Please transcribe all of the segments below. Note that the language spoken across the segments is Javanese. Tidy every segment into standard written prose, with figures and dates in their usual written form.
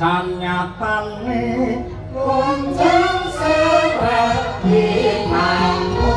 jan nyatane kunjung serati mangku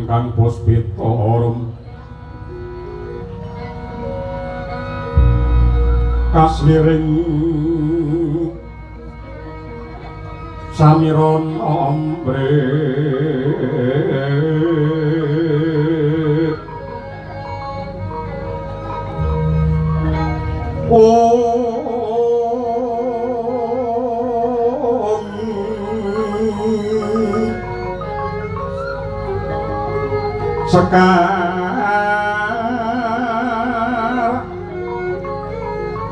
Kang Puspita Arum kasliring samiron ombre sekar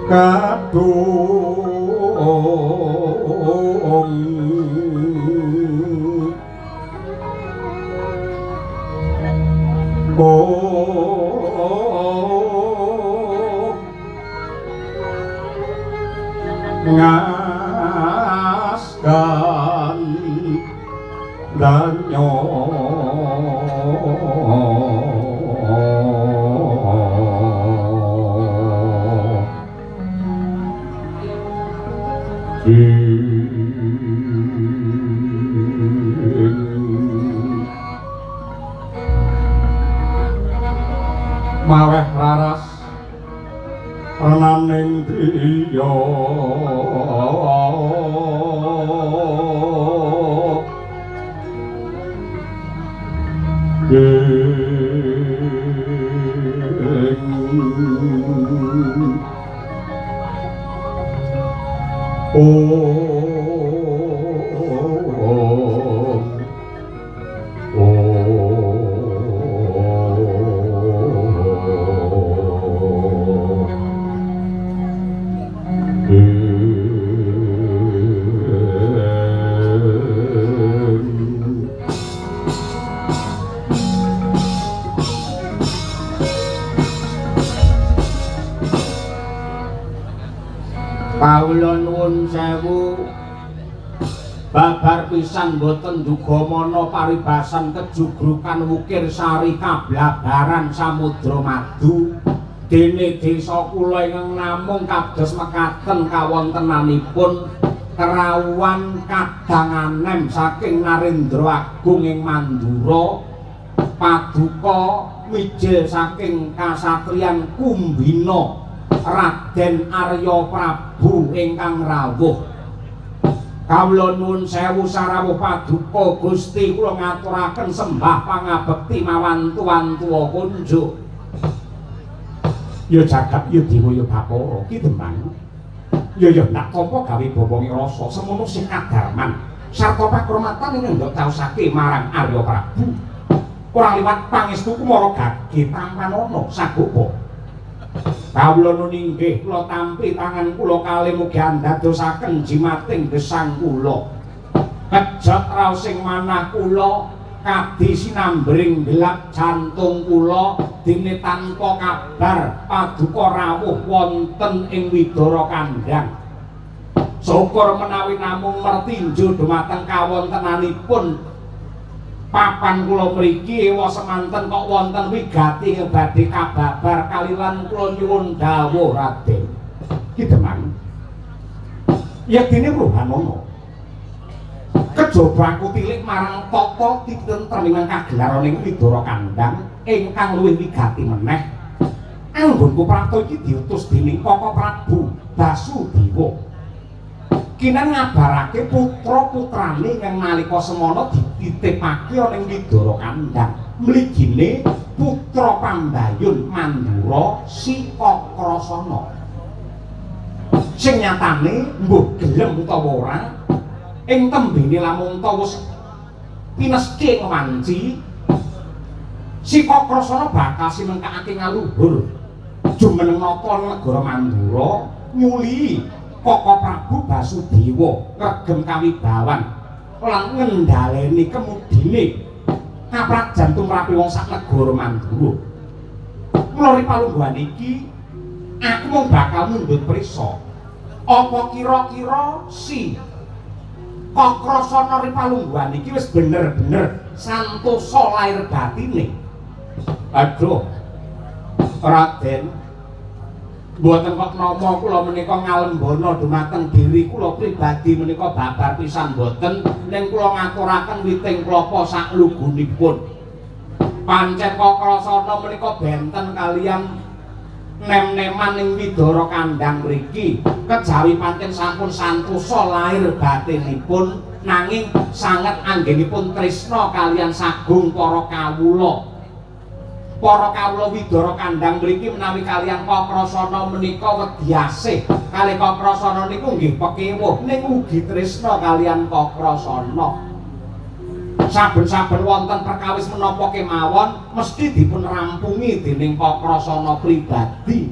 kadung ngaskan danyo maweh raras renaning driya kawula nuwun sewu babar pisan boten dugamana paribasan kejugrukan wukir sari kablabaran samudra madu dene desa kula ingkang namung kados mekaten kawontenanipun kerawuhan kadanganem saking Narendra Agung ing Mandura paduka mijil saking kasatriyan Kumbina Raden Arya Prabu ingkang rawuh. Kawula nuwun sewu sarawuh paduka Gusti kula ngaturaken sembah pangabekti mawan tuan-tuwa kunjuk. Ya jagat ya dewa ya Bathara ki demang. Ya ndak tampa gawe bobonge rasa semono sing kadarman sarta pakromatan ing ndok caosake marang Arya Prabu. Ora liwat pangestu kumara gage tampanana sagopa. Kawula nun inggih kula tampi tangan kula kalih mugi andadosaken jimating gesang kula. Kejot raosing manah kula kadi sinambring gelap jantung kula dene tanpa kabar paduka rawuh wonten ing Widara Kandhang. Syukur menawi namung mertinju dhumateng kawontenanipun papan kula mriki ewa semanten kok wonten wigati badhe kababar kalilan kula nyuwun dawuh Raden. Ki Demang. Ya dene Rohanono. Kejaba aku tilik marang tata titentrem ingkang kagelar ning Widara Kandhang ingkang luwih wigati meneh. Anggonku prapta iki diutus dening Kaka Prabu Basudewa. Kinan ngabarake putra-putrane yang nalika semana dititipake ana ing Widara Kandhang. Mligine putra Pambayun Mandura Sikakrasana. Sing nyatane mbuh gelem utawa ora ing tembene lamun utawa pineske wanci Sikakrasana bakal sinengkake ngaluhur jumeneng napa negara Mandura nyuli Kaka Prabu Basudewa ngregem kawibawan lan ngendhaleni kemudine kaprajan tumrape wong sak negara Mandura. Mula palungguhan iki aku mung bakal mundhut prisa apa kira-kira si Kakrasana ripalungguhan iki wis bener-bener santosa lair batine. Aduh Raden, mboten kok nama kula menika ngalembana dumateng diri kula pribadi menika babar pisan mboten ning kula ngaturaken witing klapa saklugunipun. Pancen Kakrasana menika benten kaliyan nem-neman ing Widara Kandhang mriki kejawi pancen sampun santosa lair batinipun nanging sanget anggenipun tresna kaliyan sagung para kawula. Para kawula Widara Kandhang mriki menawi kaliyan Kakrasana menika wedi asih kalih Kakrasana niku nggih pekewuh ning ugi tresna kaliyan Kakrasana. Saben-saben wonten perkawis menapa kemawon mesti dipun rampungi dening Kakrasana pribadi.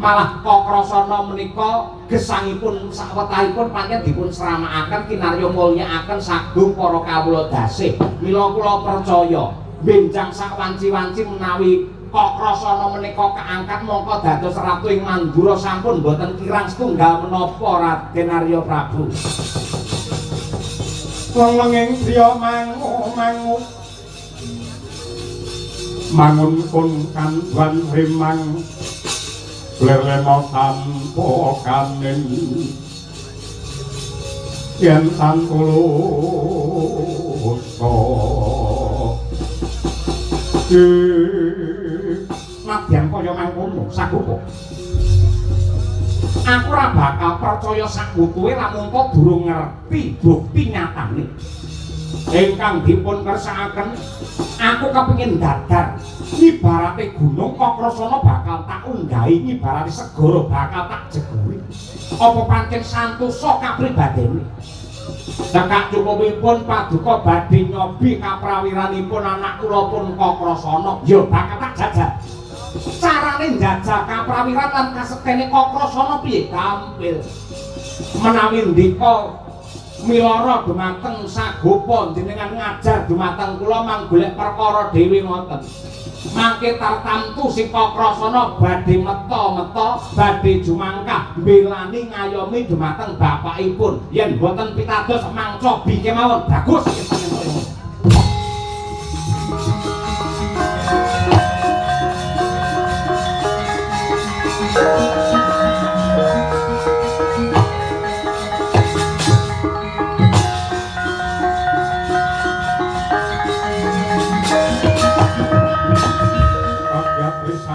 Malah Kakrasana menika gesangipun sawetahipun pancen dipun sramakaken kinarya mulyakaken sagung para kawula dasih. Mila kula percaya benjang sak wanci-wanci menawi Kakrasana menika kaangkat mongko dados ratu ing Mandura sampun boten kirang setunggal menapa Raden Arya Prabu. Wong-wonging priya mangu mangun pun kanduan remang lerlemo tanpa kanen yen tan kulusa nadyan kaya mangkono sagopo. Aku ora bakal percaya sagutuhe lamun kok durung ngerti bukti nyatane. Ingkang dipun kersakaken aku kepengin dadar ibarate gunung Kakrasana bakal tak unggahi ibarate segara bakal tak jeguri. Apa pancen santosa kapribadene. Cekak cukupipun paduka badhe nyobi kaprawiranipun anak kula pun Kakrasana ya bakal tak jajal. Carane njajal kaprawiran lan kasektene Kakrasana piye gampil. Menawi ndika milara dumateng sagopa jenengan ngajar dumateng kula manggolek perkara dhewe ngoten. Mangke tartamtu si Kakrasana badhe meta-meta badhe jumangkah mbelani ngayomi dumateng bapakipun. Yen boten pitados mangcobi kemawon bagus.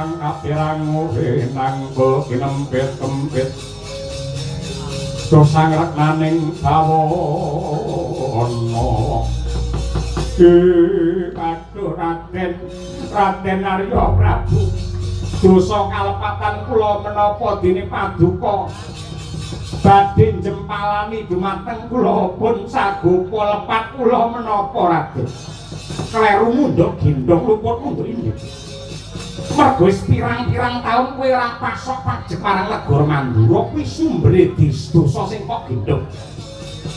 Kapirang nang kinempit-kempit dosang reknaning sawana kaduh Raden Arya Prabu dosa kalepatan kula menapa dene paduka badhe njempalani dumateng kula pun sagopa lepat kula menapa Raden kleru mundhak gendong luput mundur inggih. Mergo wis pirang-pirang taun kowe ora pasok pajek marang negara Mandura kuwi sumbere dosa sing kok gendhong.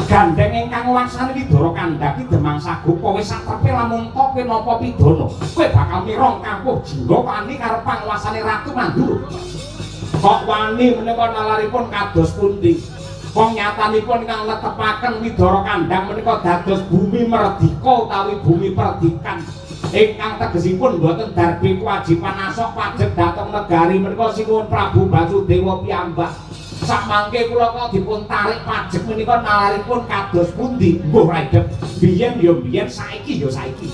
Gandeng ingkang wangsane Widara Kandhang iki Demang Sagopa wis satrepe lamun kowe napa pidana kowe bakal mirong kampuh jingga wani karo panguwasane Ratu Mandura. Kok wani menika nalaripun kados pundi? wong nyatanipun ingkang netepaken Widara Kandhang menika dados bumi merdika utawi bumi perdikan ingkang tegesipun boten darbi kewajiban asok pajek dhateng negari menika sinuwun Prabu Basudewa piyambak. Samangke kula kok dipun tarik pajek menika nalaripun kados pundi? Mbuh Raidep, biyen ya biyen, saiki ya saiki.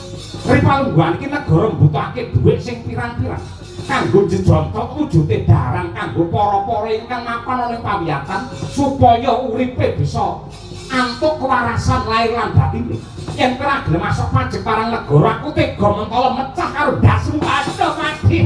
Ripalungguhan iki negara mbutuhake dhuwit sing pirang-pirang kanggo jejontok wujude darang kanggo para-para ingkang mapan ning pawiyatan supaya uripe bisa antuk kewarasan lair lan batine. Yen ora gelem masuk pajek parang negara aku tega mentala mecah karo dasmu adoh mati.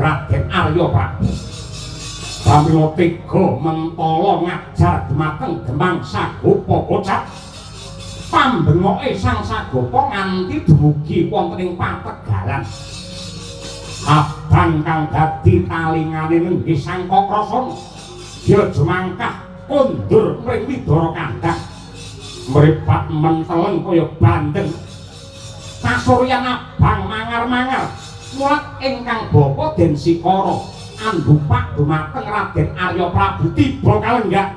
Raden Arya Prabu pramila tega mentala ngajar dumateng Demang Sagopa Kocap pambengoke Sang Sagopa nganti dumugi wonten ing pategalan abang kang dadi talingane nenggih Sang Kakrasana ya jumangkah kondur mring Widara Kandhang mripat menteleng kaya bandeng kasuryan abang mangar-mangar mulat ingkang bapa Den Sikara andhupak dumateng Raden Arya Prabu tiba kalenggak.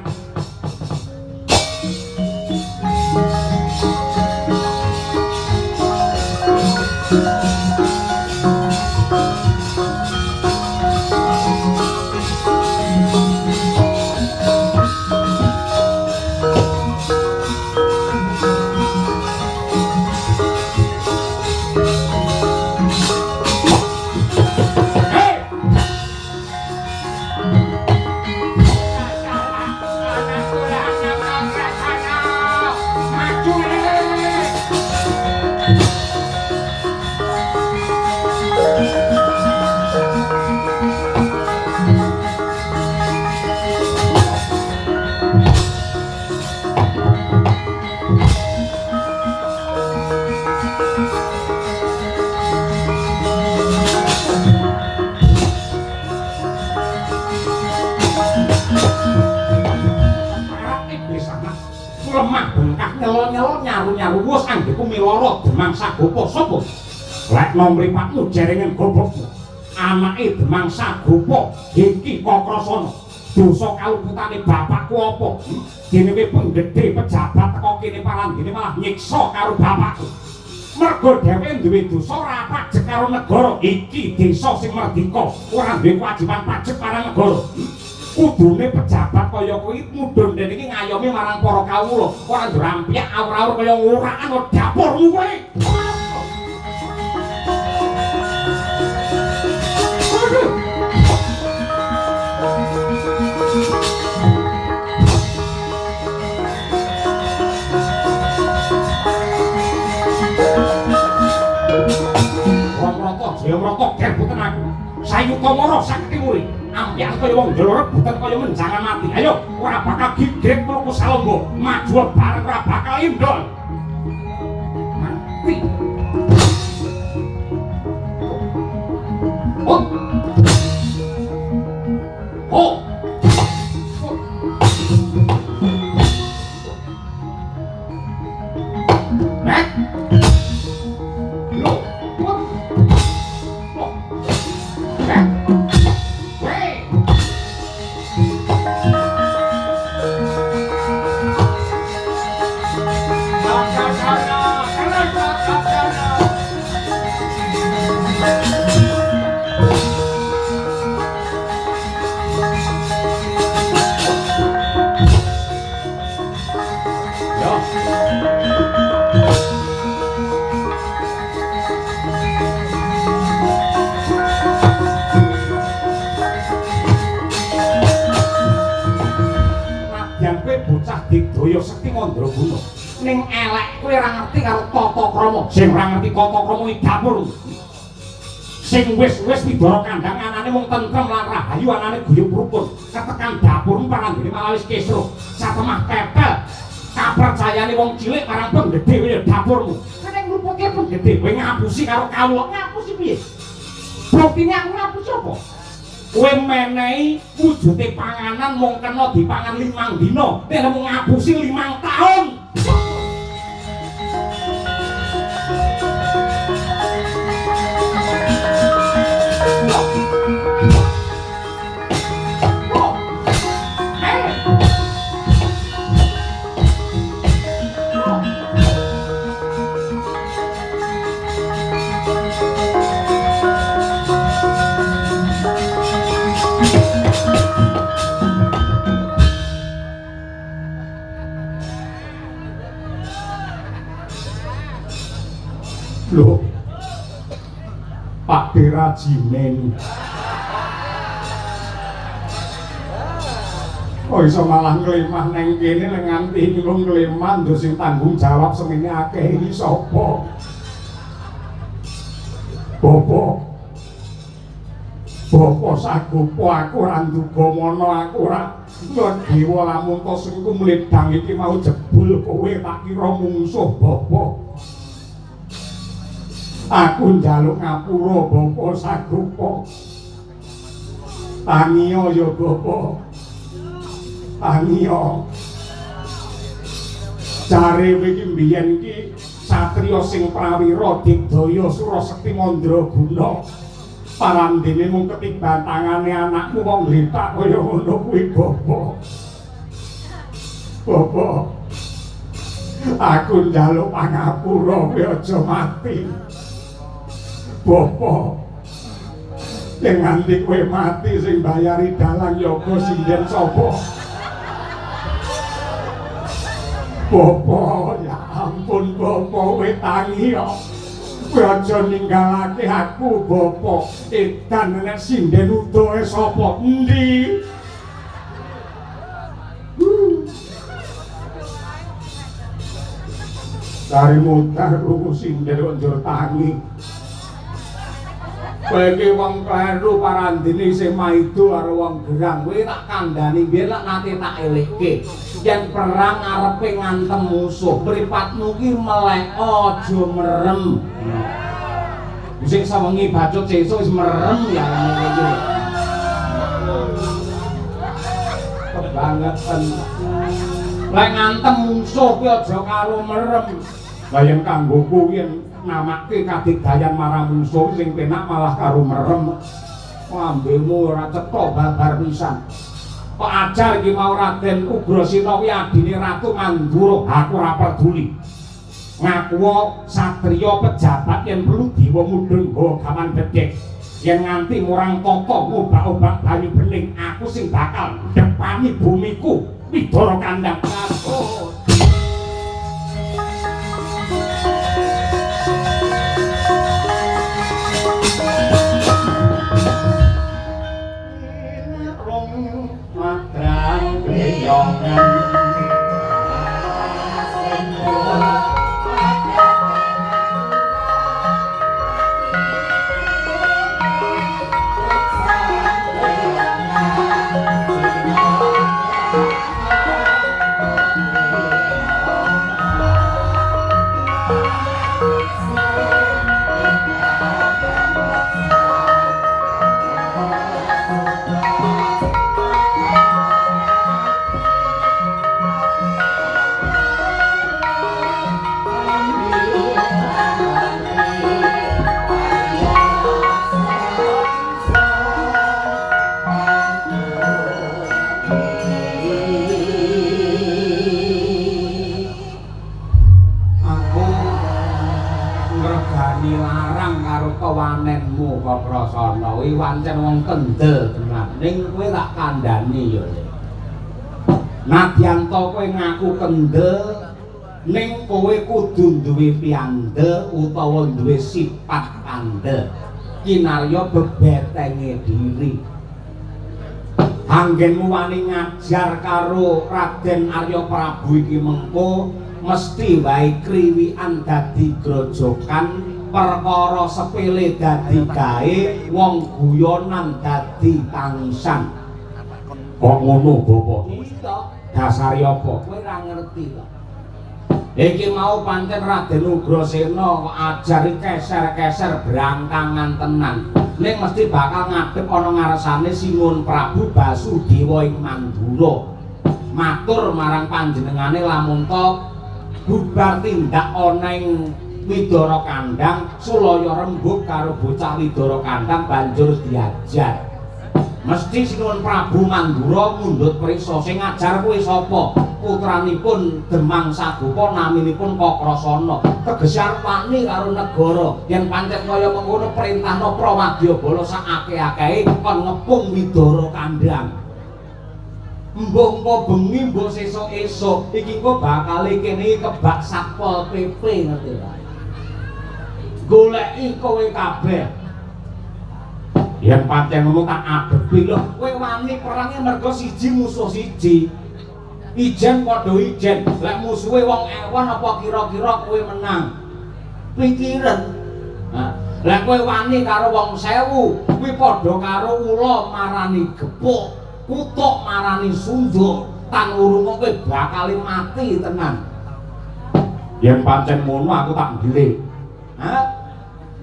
Nyaru-nyaru anggeku miloro Demang Sagopa sapa? Lek nomripatmu jerengen gobokmu. Anake Demang Sagopa iki Kakrasana. Dosa kaluputane bapakku apa? Dene kowe penggede pejabat teko kene parandene malah nyiksa karo bapakku. Mergo dheweke duwe dosa ora pajek karo negara. Iki desa sing merdika, ora duwe kewajiban pajek marang negara. Kudune pejabat kaya kuwi mudhun dene iki ngayomi marang para kawula ora ndrampiak awur-awur kaya ngurakan dapurmu kowe. Wong-wong Jayamrata gerbuten aku. Sayuta mara sakti muri. Ampian kaya wong njolo rebutan kaya menjangan mati. Ayo, ora bakal gigret mluku salombo. Maju bareng ora bakal indol. Mati. Oh. Oh. daya sekti Mandraguna. Ning elek kowe ora ngerti karo tata krama. Sing ora ngerti tata krama iki dapur. Sing wis pidara kandhang anane mung tentrem lan rahayu anane guyub rukun. Ketekan dapurmu parandene malah wis kesruk. Satemah kepel. Kapercayane wong cilik marang penggedhe ya dapurmu. Nek ngrupuke penggedhe kowe ngapusi karo kawula. Ngapusi piye? Buktine aku ngapusi apa? Kowe menehi wujude panganan mung kena dipangan 5 dina, nek mung ngapusi 5 taun. Loh, Pak Derajimen kok iso malah nglemah neng kene lek nganti nyulung nglemah nduk sing tanggung jawab semene akeh iki sapa? Bopo sagopo aku ora nduga mono aku ora dewa lamun to sing ku mledang iki mau jebul kowe tak kira mungsuh bopo. Aku njaluk ngapura bapa sagopa. Tangiya ya bapa. Tangiya. Jare kowe iki mbiyen iki satriya sing prawira digdaya Surasekti Mandraguna. Parandene mung ketiban tangane anakmu kok ngletak kaya ngono kuwi bapa. Bapa. Aku njaluk pangapura kowe aja mati. Bapa, yang nganti kowe mati sing bayari dalang yoga sinden sapa? Bapa, ya ampun Bapa, kowe tangi kok. Kowe aja ninggalake aku Bapa. Edan nek sinden udohe sapa? Endi? Dari mutar rungu sinden kok njur tangi. Kowe wong kleru parandene sing maido karo wong gerang kowe tak kandhani biyen lak nate tak elekke yen perang arepe ngantem musuh mripatmu ki melek aja merem sing sawengi bacut sesuk wis merem ya ngene iki kebangetan lek ngantem musuh ki aja karo merem lah yen kanggo kuwi namake kadigdayan marang musuh sing penak malah karo merem. Ambemu ora cetha babar pisan. Kok ajar iki mau Raden Ugrasena kuwi adine Ratu Mandura, aku ora peduli. Ngaku satriya pejabat yen perlu diwa mudhun nggawa gaman bedhek. Yen nganti murang tata ngobak-obak banyu bening, aku sing bakal depani bumiku Widara Kandang. Prasana kuwi pancen wong kendel tenan ning kowe tak kandhani ya nadyan to kowe ngaku kendel ning kowe kudu duwe piandel utawa duwe sifat andel kinarya bebetenge diri anggenmu wani ngajar karo Raden Arya Prabu iki mengko mesti wae kriwikan dadi grojokan perkara sepele dadi gawe wong guyonan dadi tangisan kok ngono bapak iya dasare apa kowe ora ngerti kok iki mau pancen Raden Ugrasena ajari keser-keser brangkangan tenan ning mesti bakal ngadep ana ngarsane Singun Prabu Basudewa ing Mandura matur marang panjenengane lamun to bubar tindak ana ing Widara Kandang sulaya rembug karo bocah Widara Kandang banjur diajar mesti Sinun Prabu Mandura mundhut priksa sing ngajar kuwi sapa putranipun Demang Sagopa naminipun Kakrasana tegese arepani karo negara yen pancen kaya mengkono perintahna Prawadyabala sak akeh-akehe kon ngepung Widara Kandang mbok bengi mbok sesuk-esuk iki kok bakal kene kebak Satpol PP ngerti ta goleki kowe kabeh yen pancen ngono tak adepi lho kowe wani perange mergo siji musuh siji ijen padha ijen lek musuhe wong ewon apa kira-kira kowe menang pikiran lek kowe wani karo wong 1000 kuwi padha karo ula marani gepuk kutuk marani sunduk tan urung kowe bakal mati tenan yen pancen ngono aku tak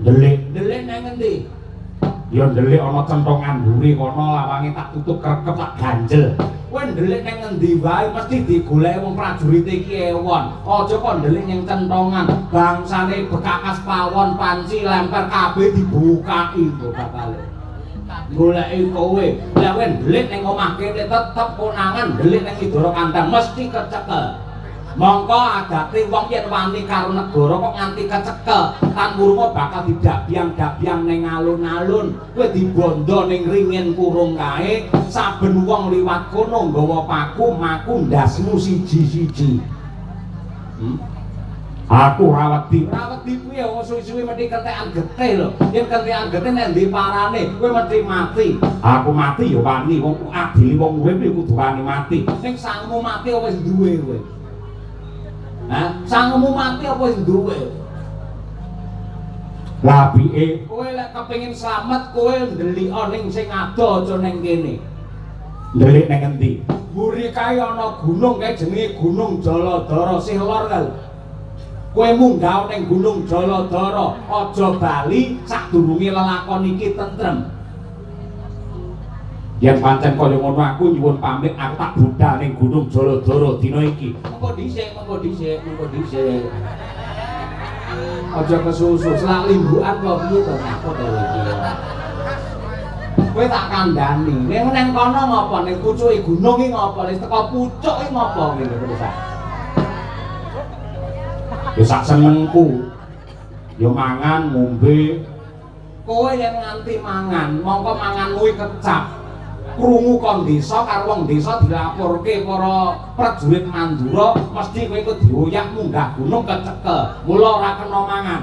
ndelik ndelik nang ngendi ya ndelik ana centongan mburi kono lawange tak tutup krekep tak ganjel kowe ndelik nang ngendi wae mesti digoleki wong prajurit iki ewon aja kok ndelik ning centongan bangsane bekakas pawon panci lemper kabeh dibukaki kok bakale goleki kowe lek kowe ndelik ning omah kene tetep konangan ndelik ning Widara Kandang mesti kecekel mongko adate wong yen wani karo negara kok nganti kecekel tan wurma bakal didabyang-dabyang ning alun-alun kowe dibondo ning ringin kurung kae saben wong liwat kono nggawa paku maku ndasmu siji-siji aku rawedi kuwi ya suwi-suwi mesti kentekan getih lho yen kentekan getih nek ndi parane kowe mesti mati aku mati ya wani wong adili wong urip kudu wani mati ning sangmu mati wis duwe kowe sangmu mati apa wis duwe lah piye kowe lek kepengin slamet kowe ndelik ning sing ado aja ning kene ndelik ning endi mburi kae ana gunung kae jenenge Gunung Jaladara sing lor kae kowe munggah ning Gunung Jaladara aja bali sadurunge lelakon iki tentrem yen pancen kaya ngono aku nyuwun pamit aku tak budal ning Gunung Jaladara dina iki mengko dhisik aja kesusu selak limbukan kok piye to takut to iki kowe tak kandhani ning kono ngopo ning pucuke gunung iki ngopo wis teko pucuk iki ngopo ngene terus ya sak senengku ya mangan ngombe kowe yen nganti mangan mongko manganmu iki kecap krungu kon desa karo wong desa dilaporke para prajurit Mandura mesti kowe iku dioyak munggah gunung kecekel mula ora kena mangan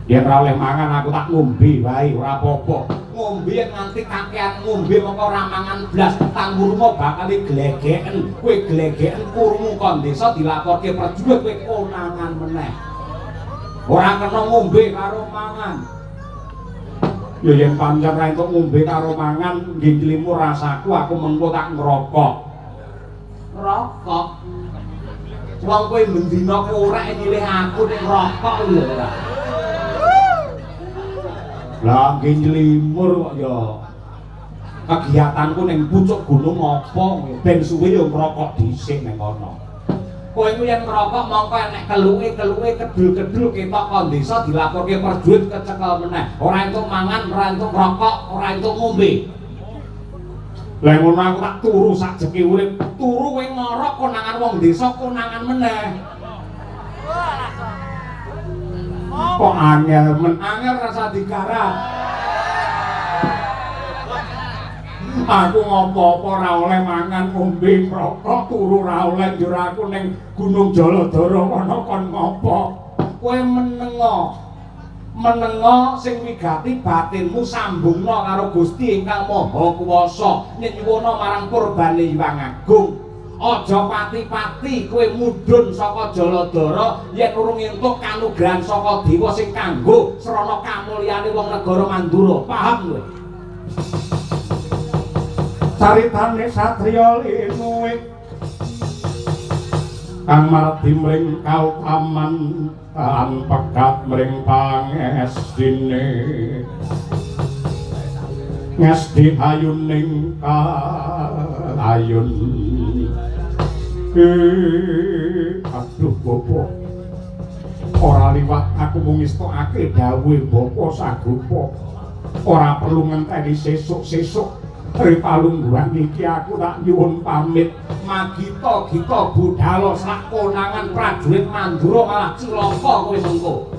yen ora oleh mangan aku tak ngombe wae ora apa-apa ngombe nganti kakean ngombe mongko ora mangan blas tangurmu bakal glegeken kowe glegeken krungu kon desa dilaporke prajurit kowe konangan meneh ora kena ngombe karo mangan ya yen pancen ra entuk ngombe karo mangan nggih jlimu rasaku aku mengko tak ngrokok wong kowe mendina kowe ora nyilih aku nek ngrokok lho ora lah nggih jlimur kok ya kegiatanku ning pucuk gunung apa ben suwe ya ngrokok dhisik ning kono kowe ku yen ngrokok mongko enek keluke kedul-kedul ketok kon desa dilaporke prajurit kecekel meneh ora entuk mangan ora entuk ngrokok ora entuk ngombe lha ngono aku tak turu sak jeki urip turu kowe ngorok konangan wong desa konangan meneh kok angel rasa digarap aku ngopo-opo ora oleh mangan ngombe ngrokok turu ora oleh njur aku ning Gunung Jaladara kono kon ngopo kowe menengo menenga sing wigati batinmu sambungna karo Gusti ingkang Maha Kuwasa nyuwuna marang purbane Hyang Agung. Aja pati-pati kowe mudhun saka Jaladara yen urung entuk kanugrahan saka dewa sing kanggo srana kamulyane wong negara Mandura. Paham kowe? Caritane satriya linuwih kang mardi mring kautaman tan pegat mring pangesdine ngesti ayuning ayun aduh Bapa ora liwat aku mung ngestokake dawuh Bapa Sagopa ora perlu ngenteni sesuk-sesuk Ripalungguhan iki aku tak nyuwun pamit magita-gita budhal sak konangan prajurit Mandura malah cilaka kowe mengko.